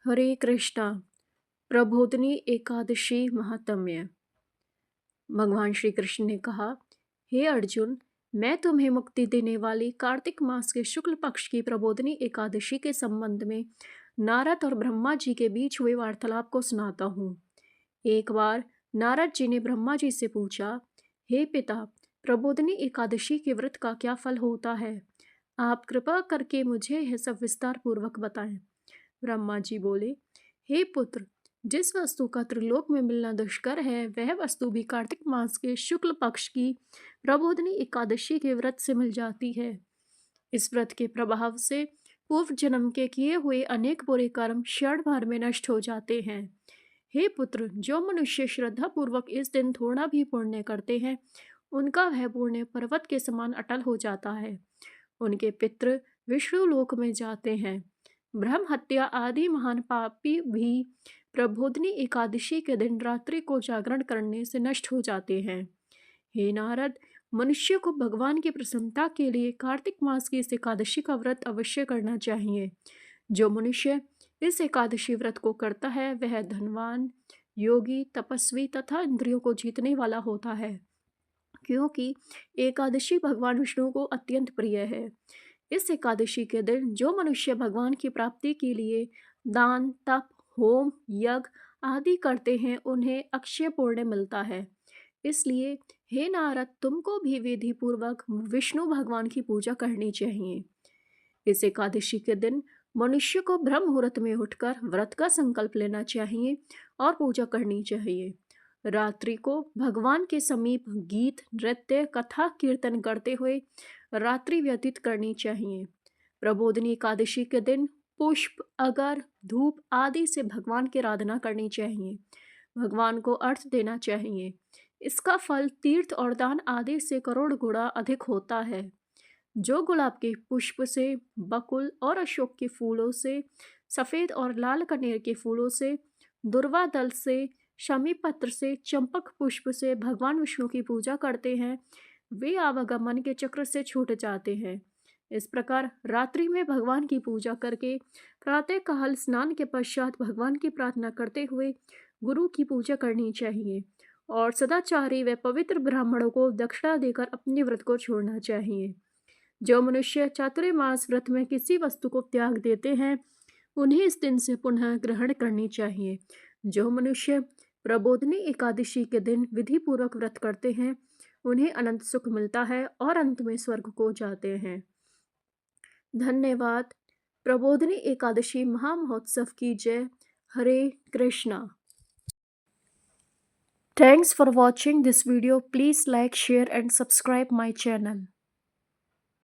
हरे कृष्णा। प्रबोधिनी एकादशी महात्म्य। भगवान श्री कृष्ण ने कहा, हे अर्जुन, मैं तुम्हें मुक्ति देने वाली कार्तिक मास के शुक्ल पक्ष की प्रबोधिनी एकादशी के संबंध में नारद और ब्रह्मा जी के बीच हुए वार्तालाप को सुनाता हूँ। एक बार नारद जी ने ब्रह्मा जी से पूछा, हे पिता, प्रबोधिनी एकादशी के व्रत का क्या फल होता है? आप कृपा करके मुझे यह सब विस्तार पूर्वक बताएं। ब्रह्मा जी बोले, हे पुत्र, जिस वस्तु का त्रिलोक में मिलना दुष्कर है, वह वस्तु भी कार्तिक मास के शुक्ल पक्ष की प्रबोधिनी एकादशी के व्रत से मिल जाती है। इस व्रत के प्रभाव से पूर्व जन्म के किए हुए अनेक बुरे कर्म क्षण भर में नष्ट हो जाते हैं। हे पुत्र, जो मनुष्य श्रद्धा पूर्वक इस दिन थोड़ा भी पुण्य करते हैं, उनका वह पुण्य पर्वत के समान अटल हो जाता है। उनके पितृ विष्णु लोक में जाते हैं। ब्रह्म हत्या आदि महान पापी भी प्रबोधिनी एकादशी के दिन रात्रि को जागरण करने से नष्ट हो जाते हैं। हे नारद, मनुष्य को भगवान की प्रसन्नता के लिए कार्तिक मास की इस एकादशी का व्रत अवश्य करना चाहिए। जो मनुष्य इस एकादशी व्रत को करता है, वह धनवान, योगी, तपस्वी तथा इंद्रियों को जीतने वाला होता है, क्योंकि एकादशी भगवान विष्णु को अत्यंत प्रिय है। इस एकादशी के दिन जो मनुष्य भगवान की प्राप्ति के लिए दान, तप, होम, यज्ञ आदि करते हैं, उन्हें अक्षय पुण्य मिलता है। इसलिए हे नारद, तुमको भी विधि पूर्वक विष्णु भगवान की पूजा करनी चाहिए। इस एकादशी के दिन मनुष्य को ब्रह्म मुहूर्त में उठकर व्रत का संकल्प लेना चाहिए और पूजा करनी चाहिए। रात्रि को भगवान के समीप गीत, नृत्य, कथा, कीर्तन करते हुए रात्रि व्यतीत करनी चाहिए। प्रबोधिनी एकादशी के दिन पुष्प, अगर, धूप आदि से भगवान की आराधना करनी चाहिए। भगवान को अर्थ देना चाहिए। इसका फल तीर्थ और दान आदि से करोड़ गुणा अधिक होता है। जो गुलाब के पुष्प से, बकुल और अशोक के फूलों से, सफ़ेद और लाल कनेर के फूलों से, दुर्वा दल से, शमी पत्र से, चंपक पुष्प से भगवान विष्णु की पूजा करते हैं, वे आवागमन के चक्र से छूट जाते हैं। इस प्रकार रात्रि में भगवान की पूजा करके प्रातःकाल स्नान के पश्चात भगवान की प्रार्थना करते हुए गुरु की पूजा करनी चाहिए और सदाचारी व पवित्र ब्राह्मणों को दक्षिणा देकर अपने व्रत को छोड़ना चाहिए। जो मनुष्य चातुर्मास व्रत में किसी वस्तु को त्याग देते हैं, उन्हें इस दिन से पुनः ग्रहण करनी चाहिए। जो मनुष्य प्रबोधिनी एकादशी के दिन विधि पूर्वक व्रत करते हैं, उन्हें अनंत सुख मिलता है और अंत में स्वर्ग को जाते हैं। धन्यवाद। प्रबोधिनी एकादशी महामहोत्सव की जय। हरे Krishna. Thanks for watching this video. Please like, share and subscribe my channel.